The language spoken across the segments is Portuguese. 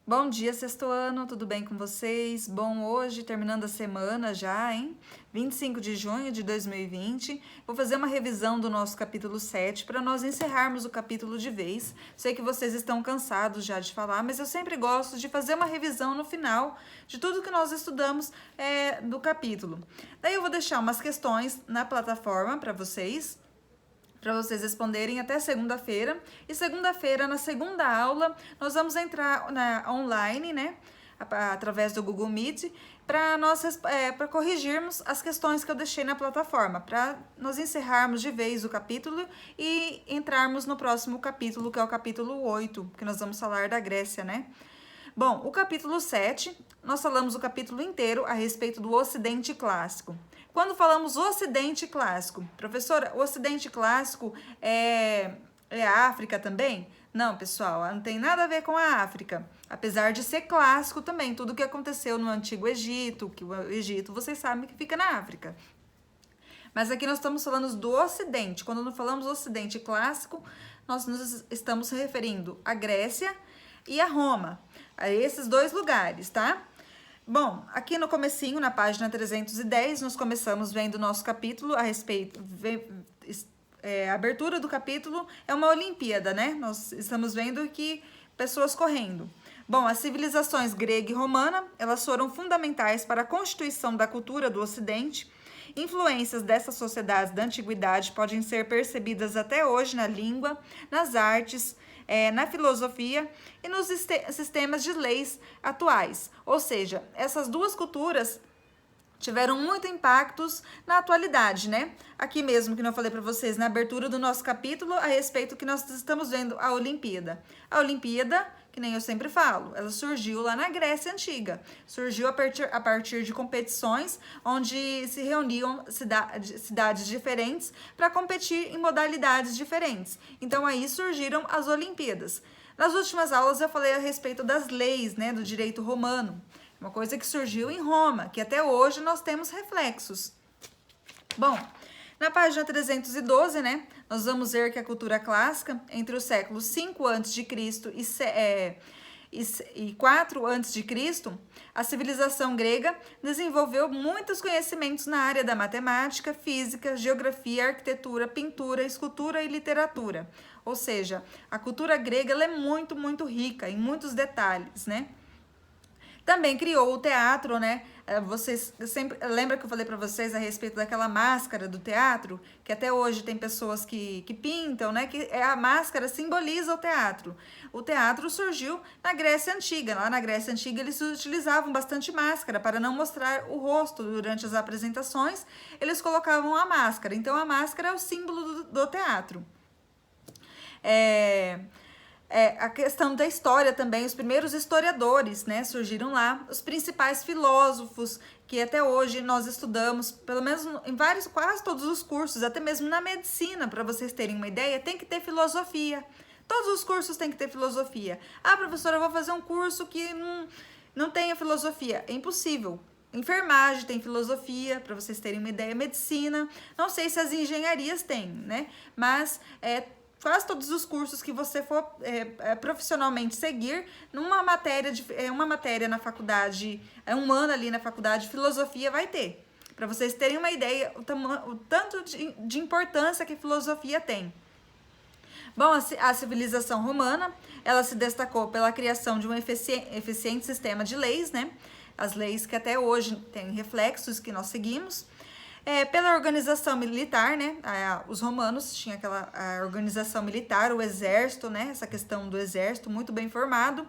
Bom dia, sexto ano, tudo bem com vocês? Bom, hoje, terminando a semana já, hein? 25 de junho de 2020, vou fazer uma revisão do nosso capítulo 7 para nós encerrarmos o capítulo de vez. Sei que vocês estão cansados já de falar, mas eu sempre gosto de fazer uma revisão no final de tudo que nós estudamos do capítulo. Daí eu vou deixar umas questões na plataforma para vocês responderem até segunda-feira. E segunda-feira, na segunda aula, nós vamos entrar online, né? Através do Google Meet, para corrigirmos as questões que eu deixei na plataforma, para nós encerrarmos de vez o capítulo e entrarmos no próximo capítulo, que é o capítulo 8, que nós vamos falar da Grécia, né? Bom, o capítulo 7, nós falamos o capítulo inteiro a respeito do Ocidente Clássico. Quando falamos Ocidente Clássico, professora, o Ocidente Clássico é a África também? Não, pessoal, não tem nada a ver com a África. Apesar de ser clássico também, tudo que aconteceu no Antigo Egito, que o Egito, vocês sabem que fica na África. Mas aqui nós estamos falando do Ocidente. Quando nós falamos Ocidente Clássico, nós nos estamos referindo à Grécia e a Roma, a esses dois lugares, tá? Bom, aqui no comecinho, na página 310, nós começamos vendo o nosso capítulo a respeito, a abertura do capítulo é uma Olimpíada, né? Nós estamos vendo que pessoas correndo. Bom, as civilizações grega e romana, elas foram fundamentais para a constituição da cultura do Ocidente. Influências dessas sociedades da antiguidade podem ser percebidas até hoje na língua, nas artes, na filosofia e nos sistemas de leis atuais. Ou seja, essas duas culturas tiveram muito impactos na atualidade, né? Aqui mesmo que eu falei para vocês na abertura do nosso capítulo a respeito que nós estamos vendo a Olimpíada. A Olimpíada, que nem eu sempre falo, ela surgiu lá na Grécia Antiga. Surgiu a partir de competições onde se reuniam cidades diferentes para competir em modalidades diferentes. Então aí surgiram as Olimpíadas. Nas últimas aulas eu falei a respeito das leis, né, do direito romano. Uma coisa que surgiu em Roma, que até hoje nós temos reflexos. Bom, na página 312, né, nós vamos ver que a cultura clássica, entre os séculos 5 a.C. e 4 a.C., a civilização grega desenvolveu muitos conhecimentos na área da matemática, física, geografia, arquitetura, pintura, escultura e literatura. Ou seja, a cultura grega ela é muito, muito rica em muitos detalhes, né? Também criou o teatro, né? Vocês sempre lembra que eu falei para vocês a respeito daquela máscara do teatro, que até hoje tem pessoas que pintam, né? Que a máscara simboliza o teatro. O teatro surgiu na Grécia Antiga. Lá na Grécia Antiga eles utilizavam bastante máscara para não mostrar o rosto durante as apresentações. Eles colocavam a máscara. Então a máscara é o símbolo do teatro. A questão da história também, os primeiros historiadores, né, surgiram lá, os principais filósofos que até hoje nós estudamos, pelo menos em quase todos os cursos, até mesmo na medicina, para vocês terem uma ideia, tem que ter filosofia. Todos os cursos têm que ter filosofia. Ah, professora, eu vou fazer um curso que não tenha filosofia. É impossível. Enfermagem tem filosofia, para vocês terem uma ideia, medicina, não sei se as engenharias têm, né, mas quase todos os cursos que você for profissionalmente seguir, uma matéria na faculdade, um ano ali na faculdade, filosofia vai ter. Para vocês terem uma ideia, o tanto de importância que a filosofia tem. Bom, a civilização romana, ela se destacou pela criação de um eficiente sistema de leis, né? As leis que até hoje têm reflexos que nós seguimos. Pela organização militar, né? Os romanos tinham a organização militar, o exército, né? Essa questão do exército muito bem formado.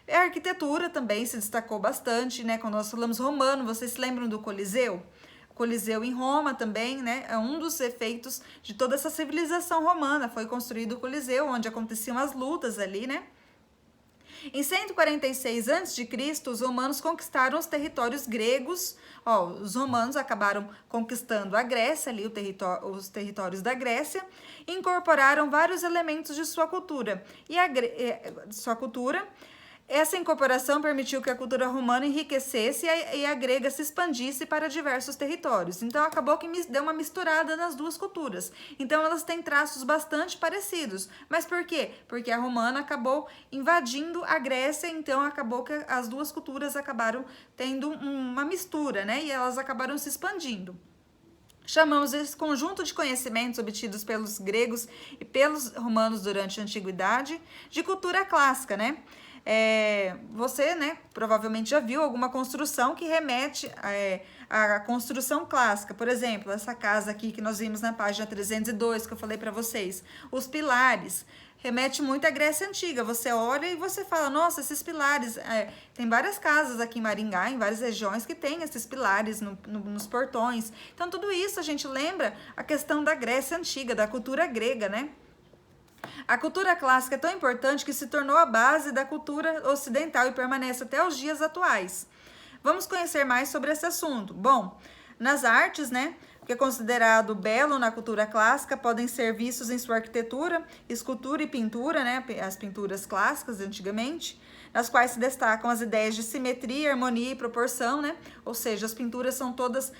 A arquitetura também se destacou bastante, né? Quando nós falamos romano, vocês se lembram do Coliseu? O Coliseu em Roma também, né? É um dos efeitos de toda essa civilização romana. Foi construído o Coliseu, onde aconteciam as lutas ali, né? Em 146 a.C., os romanos conquistaram os territórios gregos. Os romanos acabaram conquistando a Grécia, ali os territórios da Grécia, e incorporaram vários elementos de sua cultura. Essa incorporação permitiu que a cultura romana enriquecesse e a grega se expandisse para diversos territórios. Então, acabou que deu uma misturada nas duas culturas. Então, elas têm traços bastante parecidos. Mas por quê? Porque a romana acabou invadindo a Grécia, então acabou que as duas culturas acabaram tendo uma mistura, né? E elas acabaram se expandindo. Chamamos esse conjunto de conhecimentos obtidos pelos gregos e pelos romanos durante a antiguidade de cultura clássica, né? Você, né, provavelmente já viu alguma construção que remete à construção clássica. Por exemplo, essa casa aqui que nós vimos na página 302, que eu falei para vocês. Os pilares remete muito à Grécia Antiga. Você olha e você fala, nossa, esses pilares... tem várias casas aqui em Maringá, em várias regiões, que tem esses pilares nos portões. Então, tudo isso a gente lembra a questão da Grécia Antiga, da cultura grega, né? A cultura clássica é tão importante que se tornou a base da cultura ocidental e permanece até os dias atuais. Vamos conhecer mais sobre esse assunto. Bom, nas artes, né, o que é considerado belo na cultura clássica podem ser vistos em sua arquitetura, escultura e pintura, né, as pinturas clássicas de antigamente, nas quais se destacam as ideias de simetria, harmonia e proporção, né? Ou seja, as pinturas são todas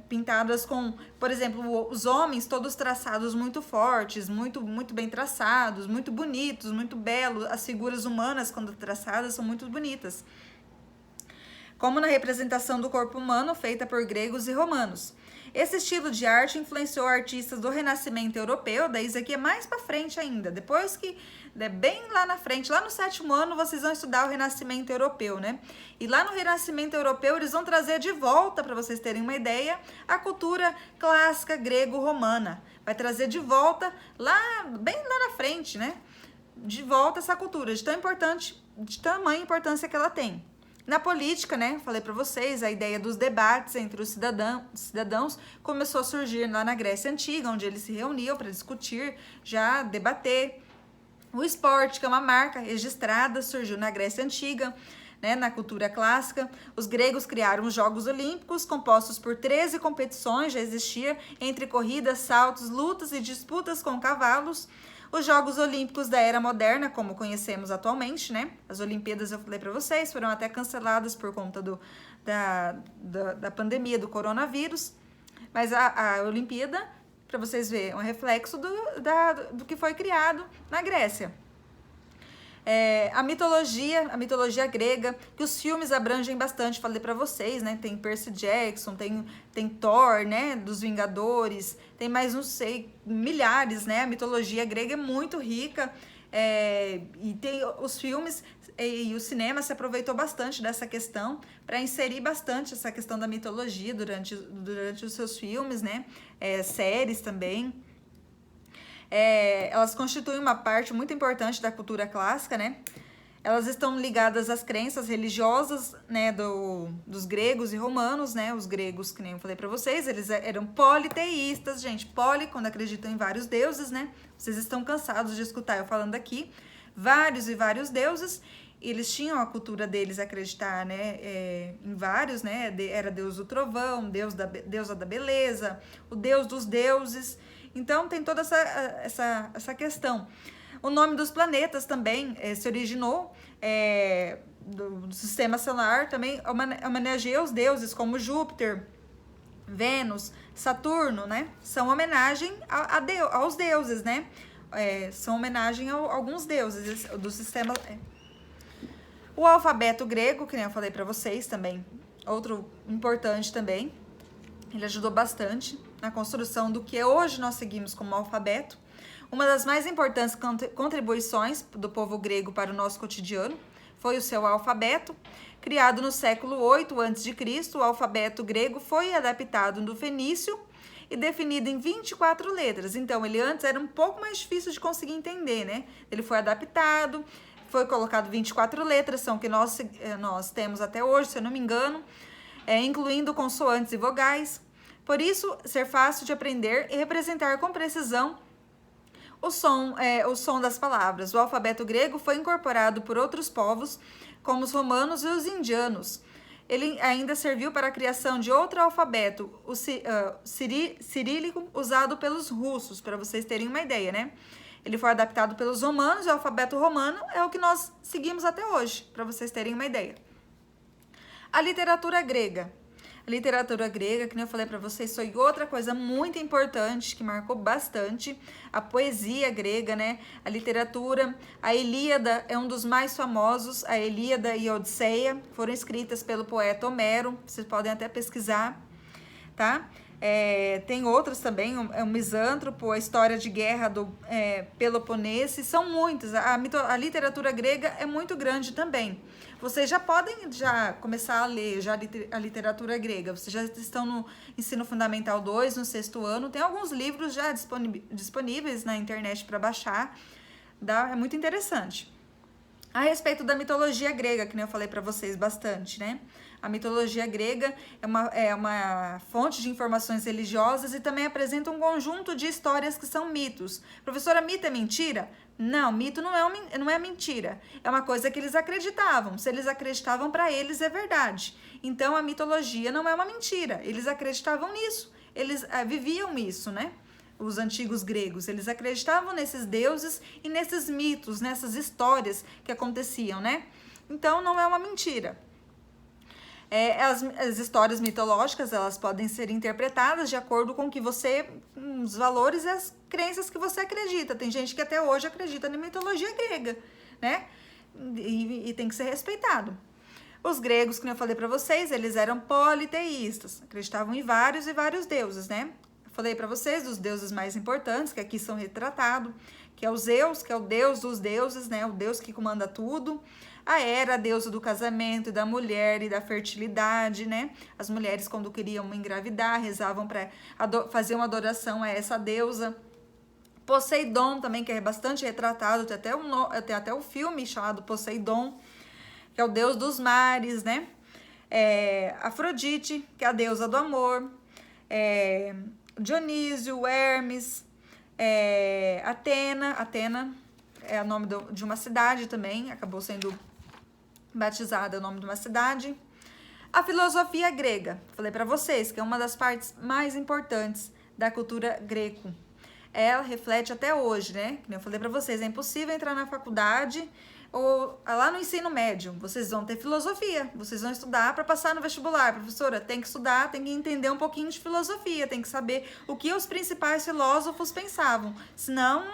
pintadas com, por exemplo, os homens todos traçados muito fortes, muito bem traçados, muito bonitos, muito belos. As figuras humanas, quando traçadas, são muito bonitas. Como na representação do corpo humano feita por gregos e romanos. Esse estilo de arte influenciou artistas do Renascimento europeu, daí isso aqui é mais para frente ainda, depois que, bem lá na frente, lá no 7º ano, vocês vão estudar o Renascimento europeu, né? E lá no Renascimento europeu, eles vão trazer de volta, para vocês terem uma ideia, a cultura clássica grego-romana. Vai trazer de volta, bem lá na frente, né? De volta essa cultura, de tamanha importância que ela tem. Na política, né, falei para vocês, a ideia dos debates entre os cidadãos começou a surgir lá na Grécia Antiga, onde eles se reuniam para discutir, já debater. O esporte, que é uma marca registrada, surgiu na Grécia Antiga, né, na cultura clássica. Os gregos criaram os Jogos Olímpicos, compostos por 13 competições, já existia, entre corridas, saltos, lutas e disputas com cavalos. Os Jogos Olímpicos da Era Moderna, como conhecemos atualmente, né? As Olimpíadas, eu falei para vocês, foram até canceladas por conta da pandemia do coronavírus. Mas a Olimpíada, para vocês verem, é um reflexo do que foi criado na Grécia. A mitologia grega, que os filmes abrangem bastante, falei para vocês, né? Tem Percy Jackson, tem Thor, né? Dos Vingadores, tem mais, não sei, milhares, né? A mitologia grega é muito rica, e tem os filmes e o cinema se aproveitou bastante dessa questão para inserir bastante essa questão da mitologia durante os seus filmes, né? Séries também. Elas constituem uma parte muito importante da cultura clássica, né? Elas estão ligadas às crenças religiosas, né, dos gregos e romanos, né? Os gregos, que nem eu falei para vocês, eles eram politeístas, gente. Quando acreditam em vários deuses, né? Vocês estão cansados de escutar eu falando aqui. Vários e vários deuses. Eles tinham a cultura deles acreditar, né, em vários, né? Era Deus do trovão, deusa da beleza, o Deus dos deuses. Então, tem toda essa questão. O nome dos planetas também se originou do sistema solar, também homenageia os deuses como Júpiter, Vênus, Saturno, né? São homenagem aos deuses, né? São homenagem a alguns deuses do sistema... O alfabeto grego, que nem eu falei para vocês também, outro importante também, ele ajudou bastante na construção do que hoje nós seguimos como alfabeto. Uma das mais importantes contribuições do povo grego para o nosso cotidiano foi o seu alfabeto. Criado no século 8 a.C., o alfabeto grego foi adaptado do fenício e definido em 24 letras. Então, ele antes era um pouco mais difícil de conseguir entender, né? Ele foi adaptado, foi colocado 24 letras, são que nós temos até hoje, se eu não me engano, incluindo consoantes e vogais. Por isso, ser fácil de aprender e representar com precisão o som das palavras. O alfabeto grego foi incorporado por outros povos, como os romanos e os indianos. Ele ainda serviu para a criação de outro alfabeto, o cirílico, usado pelos russos, para vocês terem uma ideia, né? Ele foi adaptado pelos romanos, e o alfabeto romano é o que nós seguimos até hoje, para vocês terem uma ideia. A literatura grega. A literatura grega, que nem eu falei para vocês, foi outra coisa muito importante que marcou bastante. A poesia grega, né? A literatura, a Ilíada é um dos mais famosos. A Ilíada e a Odisseia foram escritas pelo poeta Homero. Vocês podem até pesquisar, tá? Tem outras também, o Misântropo, a história de guerra do Peloponese, são muitas. A literatura grega é muito grande também. Vocês já podem começar a ler a literatura grega. Vocês já estão no ensino fundamental 2, no 6º ano. Tem alguns livros já disponíveis na internet para baixar. É muito interessante. A respeito da mitologia grega, que nem eu falei para vocês bastante, né? A mitologia grega é uma fonte de informações religiosas e também apresenta um conjunto de histórias que são mitos. Professora, mito é mentira? Não, mito não é mentira. É uma coisa que eles acreditavam. Se eles acreditavam, para eles é verdade. Então, a mitologia não é uma mentira. Eles acreditavam nisso. Eles viviam isso, né? Os antigos gregos, eles acreditavam nesses deuses e nesses mitos, nessas histórias que aconteciam, né? Então, não é uma mentira. As histórias mitológicas, elas podem ser interpretadas de acordo com os valores e as crenças que você acredita. Tem gente que até hoje acredita na mitologia grega, né? E tem que ser respeitado. Os gregos, como eu falei para vocês, eles eram politeístas, acreditavam em vários e vários deuses, né? Falei para vocês dos deuses mais importantes, que aqui são retratados, que é o Zeus, que é o deus dos deuses, né? O deus que comanda tudo. A Hera, a deusa do casamento e da mulher e da fertilidade, né? As mulheres, quando queriam engravidar, rezavam fazer uma adoração a essa deusa. Poseidon também, que é bastante retratado, tem até um filme chamado Poseidon, que é o deus dos mares, né? Afrodite, que é a deusa do amor. Dionísio, Hermes, Atena é o nome de uma cidade também, acabou sendo batizada o nome de uma cidade. A filosofia grega, falei para vocês que é uma das partes mais importantes da cultura greco. Ela reflete até hoje, né? Como eu falei para vocês, é impossível entrar na faculdade ou lá no ensino médio. Vocês vão ter filosofia, vocês vão estudar para passar no vestibular. Professora, tem que estudar, tem que entender um pouquinho de filosofia, tem que saber o que os principais filósofos pensavam. Senão,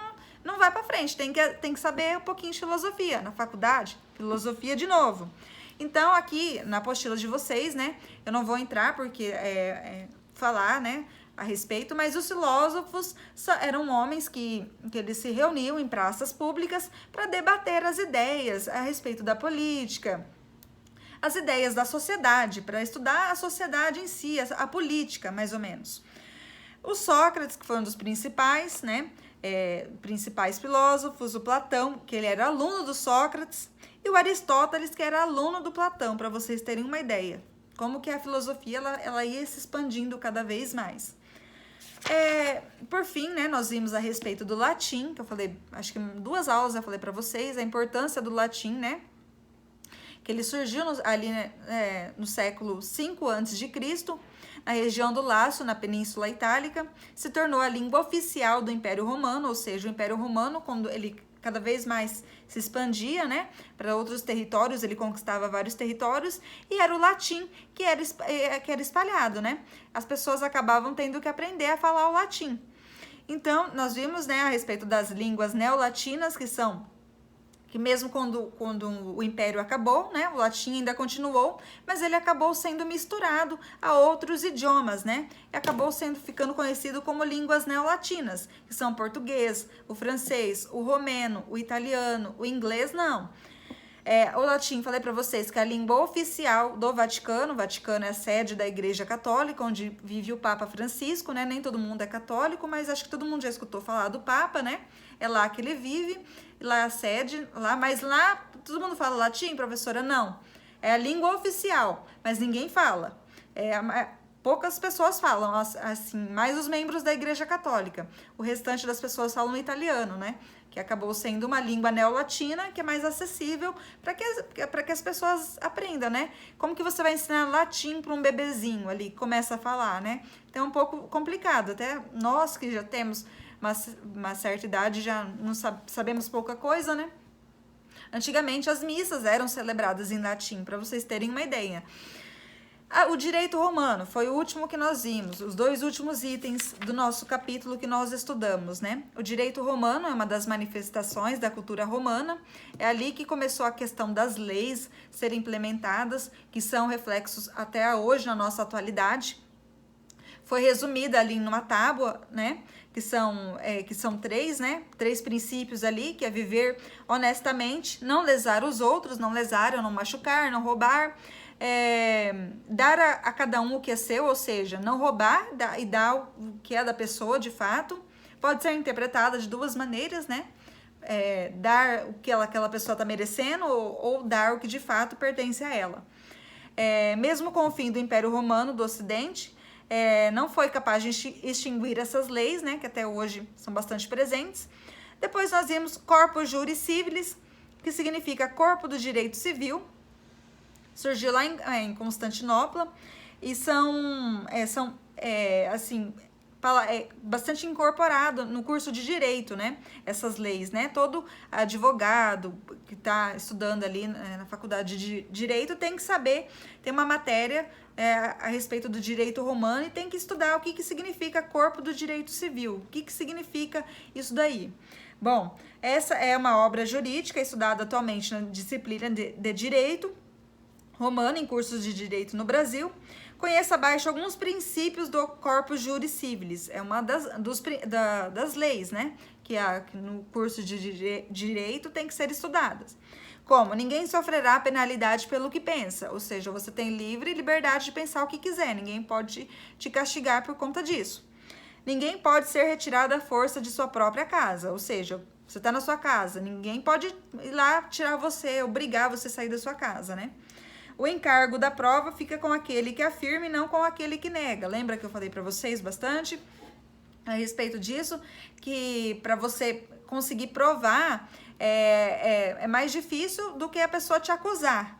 não vai para frente, tem que saber um pouquinho de filosofia. Na faculdade, filosofia de novo. Então, aqui na apostila de vocês, né, eu não vou entrar porque falar, né, a respeito, mas os filósofos eram homens que eles se reuniam em praças públicas para debater as ideias a respeito da política, as ideias da sociedade, para estudar a sociedade em si, a política, mais ou menos. O Sócrates, que foi um dos principais, né, principais filósofos, o Platão, que ele era aluno do Sócrates, e o Aristóteles, que era aluno do Platão, para vocês terem uma ideia. Como que a filosofia ela ia se expandindo cada vez mais. Por fim, né, nós vimos a respeito do latim, que eu falei, acho que em 2 aulas eu falei para vocês, a importância do latim, né, que ele surgiu ali no século 5 a.C., na região do Lácio, na Península Itálica, se tornou a língua oficial do Império Romano, ou seja, o Império Romano, quando ele cada vez mais se expandia, né, para outros territórios, ele conquistava vários territórios, e era o latim que era espalhado, né? As pessoas acabavam tendo que aprender a falar o latim. Então, nós vimos, né, a respeito das línguas neolatinas, que mesmo quando o Império acabou, né, o latim ainda continuou, mas ele acabou sendo misturado a outros idiomas, né, e acabou ficando conhecido como línguas neolatinas, que são o português, o francês, o romeno, o italiano, o inglês não. O latim, falei para vocês que é a língua oficial do Vaticano. O Vaticano é a sede da Igreja Católica, onde vive o Papa Francisco, né? Nem todo mundo é católico, mas acho que todo mundo já escutou falar do Papa, né? É lá que ele vive, lá é a sede, mas lá todo mundo fala latim, professora? Não. É a língua oficial, mas ninguém fala. Poucas pessoas falam, assim, mais os membros da Igreja Católica. O restante das pessoas falam italiano, né? Que acabou sendo uma língua neolatina, que é mais acessível para que as pessoas aprendam, né? Como que você vai ensinar latim para um bebezinho ali que começa a falar, né? Então é um pouco complicado. Até nós que já temos uma certa idade já não sabemos pouca coisa, né? Antigamente as missas eram celebradas em latim, para vocês terem uma ideia. O direito romano foi o último que nós vimos, os 2 últimos itens do nosso capítulo que nós estudamos, né? O direito romano é uma das manifestações da cultura romana, é ali que começou a questão das leis serem implementadas, que são reflexos até hoje na nossa atualidade. Foi resumida ali numa tábua, né? Que são 3, né? 3 princípios ali, que é viver honestamente, não lesar os outros, não lesar, não machucar, não roubar, dar a cada um o que é seu, ou seja, não roubar e dar o que é da pessoa de fato. Pode ser interpretada de 2 maneiras, né? Dar o que aquela pessoa está merecendo ou dar o que de fato pertence a ela. Mesmo com o fim do Império Romano do Ocidente, não foi capaz de extinguir essas leis, né, que até hoje são bastante presentes. Depois nós vimos Corpus Juris Civilis, que significa Corpo do Direito Civil, surgiu lá em Constantinopla, e são bastante incorporado no curso de Direito, né, essas leis, né, todo advogado que está estudando ali na faculdade de Direito tem que saber, tem uma matéria a respeito do direito romano e tem que estudar o que significa corpo do direito civil, o que significa isso daí. Bom, essa é uma obra jurídica estudada atualmente na disciplina de Direito Romano em cursos de Direito no Brasil. Conheça abaixo alguns princípios do Corpus Juris Civilis, é uma das leis, né, que no curso de Direito tem que ser estudadas. Como? Ninguém sofrerá penalidade pelo que pensa, ou seja, você tem livre liberdade de pensar o que quiser, ninguém pode te castigar por conta disso. Ninguém pode ser retirado à força de sua própria casa, ou seja, você está na sua casa, ninguém pode ir lá tirar você, obrigar você a sair da sua casa, né? O encargo da prova fica com aquele que afirma e não com aquele que nega. Lembra que eu falei para vocês bastante a respeito disso? Que para você conseguir provar é mais difícil do que a pessoa te acusar.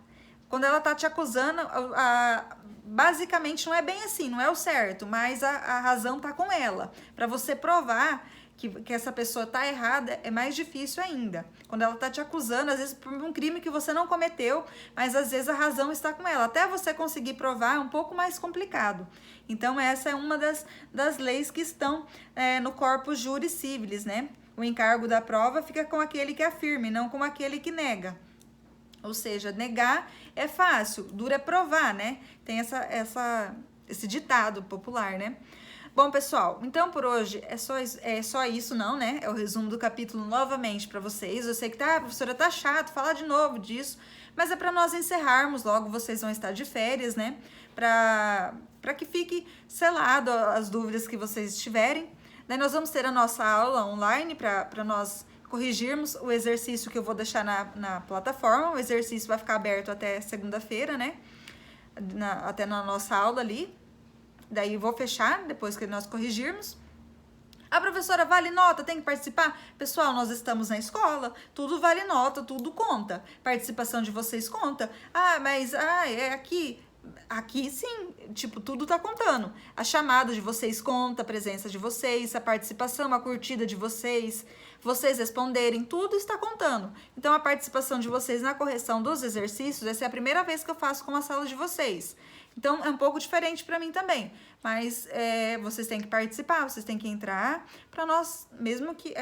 Quando ela tá te acusando, basicamente não é bem assim, não é o certo, mas a razão tá com ela. Para você provar que essa pessoa tá errada, é mais difícil ainda. Quando ela tá te acusando, às vezes por um crime que você não cometeu, mas às vezes a razão está com ela. Até você conseguir provar é um pouco mais complicado. Então essa é uma das leis que estão no Corpus Juris Civilis, né? O encargo da prova fica com aquele que afirma e não com aquele que nega. Ou seja, negar é fácil, duro é provar, né? Tem esse ditado popular, né? Bom, pessoal, então por hoje é só isso, não, né? É o resumo do capítulo novamente para vocês. Eu sei que professora, tá chato falar de novo disso, mas é para nós encerrarmos logo, vocês vão estar de férias, né? Para que fique selado as dúvidas que vocês tiverem. Daí nós vamos ter a nossa aula online para nós corrigirmos o exercício que eu vou deixar na plataforma. O exercício vai ficar aberto até segunda-feira, né? Até na nossa aula ali. Daí vou fechar depois que nós corrigirmos. A professora, vale nota, tem que participar? Pessoal, nós estamos na escola, tudo vale nota, tudo conta. Participação de vocês conta. Mas é aqui. Aqui sim, tipo, tudo tá contando. A chamada de vocês conta, a presença de vocês, a participação, a curtida de vocês responderem, tudo está contando. Então, a participação de vocês na correção dos exercícios, essa é a primeira vez que eu faço com a sala de vocês. Então, é um pouco diferente para mim também. Mas vocês têm que participar, vocês têm que entrar para nós, mesmo que,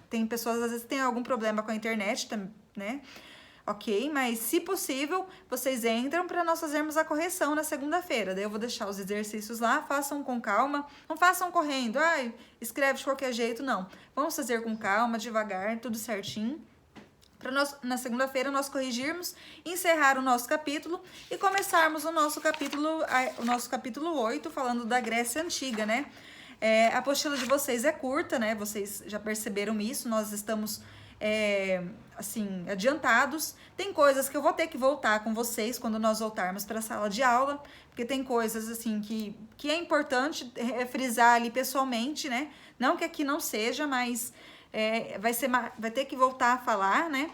tem pessoas, às vezes, que têm algum problema com a internet, né? Ok, mas se possível, vocês entram para nós fazermos a correção na segunda-feira. Daí eu vou deixar os exercícios lá, façam com calma, não façam correndo, escreve de qualquer jeito, não. Vamos fazer com calma, devagar, tudo certinho. Para nós, na segunda-feira, nós corrigirmos, encerrar o nosso capítulo e começarmos o nosso capítulo 8, falando da Grécia Antiga, né? A apostila de vocês é curta, né? Vocês já perceberam isso, nós estamos... adiantados. Tem coisas que eu vou ter que voltar com vocês quando nós voltarmos para a sala de aula, porque tem coisas assim que é importante frisar ali pessoalmente, né? Não que aqui não seja, mas vai ter que voltar a falar, né?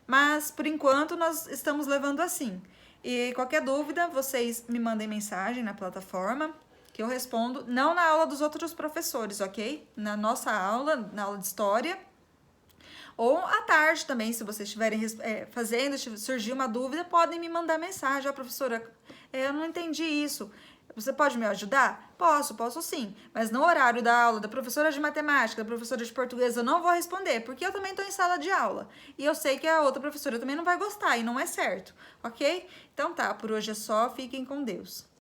Mas por enquanto nós estamos levando assim. E qualquer dúvida, vocês me mandem mensagem na plataforma. que eu respondo, não na aula dos outros professores, ok? Na nossa aula, na aula de história, ou à tarde também, se vocês estiverem fazendo, se surgir uma dúvida, podem me mandar mensagem. Ó, professora, eu não entendi isso. Você pode me ajudar? Posso sim. Mas no horário da aula da professora de matemática, da professora de português, eu não vou responder, porque eu também estou em sala de aula. E eu sei que a outra professora também não vai gostar, e não é certo, ok? Então tá, por hoje é só. Fiquem com Deus.